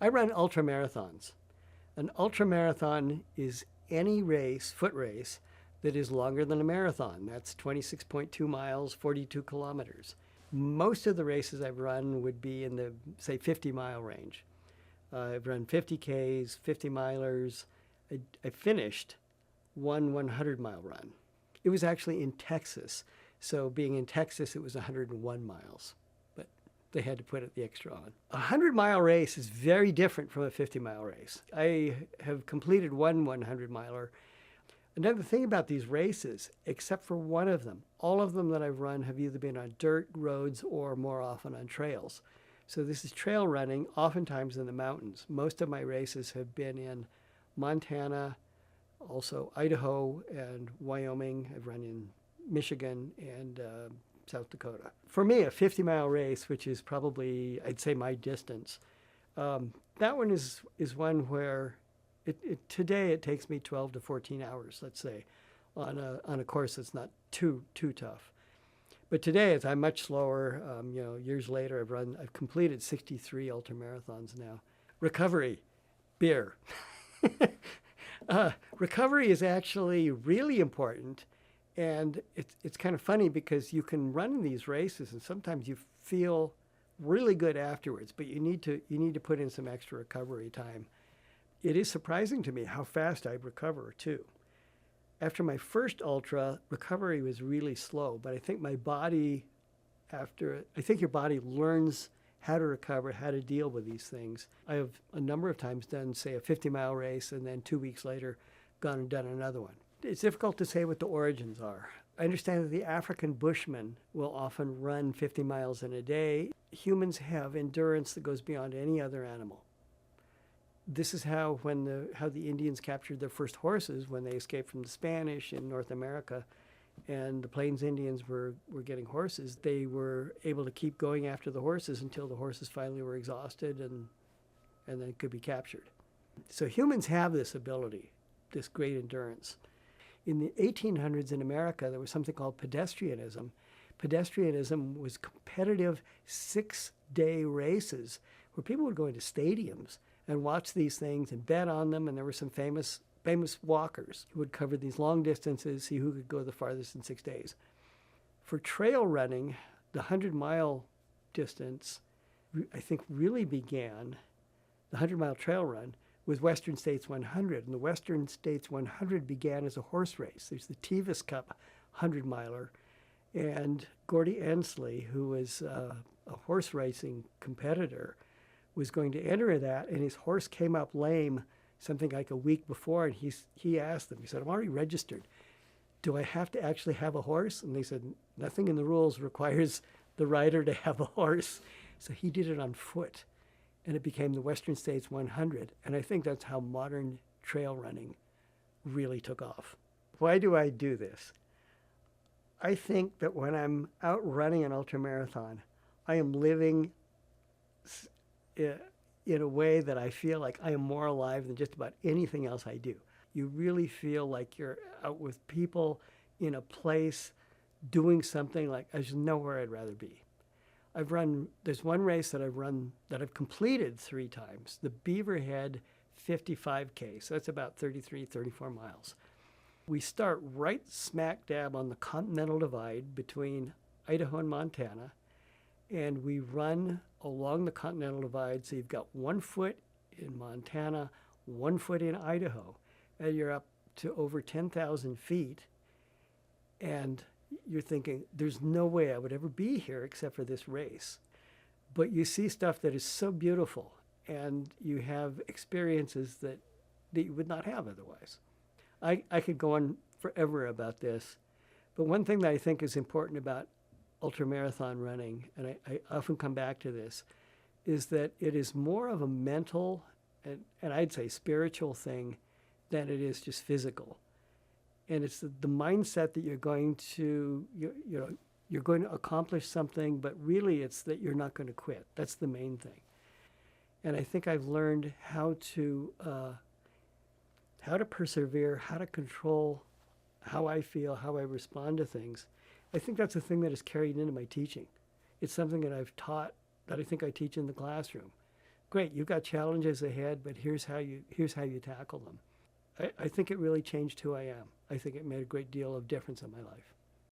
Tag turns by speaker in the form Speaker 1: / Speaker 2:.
Speaker 1: I run ultramarathons. An ultramarathon is any race, foot race, that is longer than a marathon. That's 26.2 miles, 42 kilometers. Most of the races I've run would be in the, say, 50-mile range. I've run 50 Ks, 50 milers. I finished one 100-mile run. It was actually in Texas. So being in Texas, it was 101 miles. But they had to put the extra on. A 100-mile race is very different from a 50-mile race. I have completed one 100-miler. Another thing about these races, except for one of them, all of them that I've run have either been on dirt roads or more often on trails. So this is trail running, oftentimes in the mountains. Most of my races have been in Montana, also Idaho and Wyoming. I've run in Michigan and South Dakota. For me, a 50-mile race, which is probably, I'd say, my distance, that one is one where today it takes me 12 to 14 hours, let's say, on a course that's not too tough. But today I'm much slower. Years later, I've completed 63 ultramarathons now. Recovery, beer. Recovery is actually really important, and it's kind of funny because you can run these races and sometimes you feel really good afterwards, but you need to put in some extra recovery time. It is surprising to me how fast I recover too. After my first ultra, recovery was really slow, but I think my body, I think your body learns how to recover, how to deal with these things. I have a number of times done, say, a 50-mile race and then 2 weeks later gone and done another one. It's difficult to say what the origins are. I understand that the African Bushmen will often run 50 miles in a day. Humans have endurance that goes beyond any other animal. This is how the Indians captured their first horses when they escaped from the Spanish in North America, and the Plains Indians were getting horses. They were able to keep going after the horses until the horses finally were exhausted and then could be captured. So humans have this ability, this great endurance. In the 1800s in America, there was something called pedestrianism. Pedestrianism was competitive 6-day races where people would go into stadiums and watch these things and bet on them, and there were some famous walkers who would cover these long distances, see who could go the farthest in 6 days. For trail running, the 100-mile distance, I think, really began, the 100-mile trail run, with Western States 100. And the Western States 100 began as a horse race. There's the Tevis Cup 100-miler, and Gordy Ensley, who was a horse racing competitor, was going to enter that, and his horse came up lame something like a week before, and he asked them, he said, "I'm already registered. Do I have to actually have a horse?" And they said, "Nothing in the rules requires the rider to have a horse." So he did it on foot, and it became the Western States 100. And I think that's how modern trail running really took off. Why do I do this? I think that when I'm out running an ultramarathon, I am living in a way that I feel like I am more alive than just about anything else I do. You really feel like you're out with people in a place doing something like there's nowhere I'd rather be. There's one race that I've completed 3 times, the Beaverhead 55K. So that's about 33, 34 miles. We start right smack dab on the Continental Divide between Idaho and Montana, and we run along the Continental Divide. So you've got 1 foot in Montana, 1 foot in Idaho, and you're up to over 10,000 feet. And you're thinking, there's no way I would ever be here except for this race. But you see stuff that is so beautiful, and you have experiences that you would not have otherwise. I could go on forever about this, but one thing that I think is important about ultramarathon running, and I often come back to this, is that it is more of a mental and I'd say spiritual thing than it is just physical. And it's the mindset that you're going to, you're going to accomplish something, but really it's that you're not going to quit. That's the main thing. And I think I've learned how to persevere, how to control how I feel, how I respond to things. I think that's a thing that is carried into my teaching. It's something that I've taught, that I think I teach in the classroom, great, you've got challenges ahead, but here's how you tackle them. I think it really changed who I am. I think it made a great deal of difference in my life.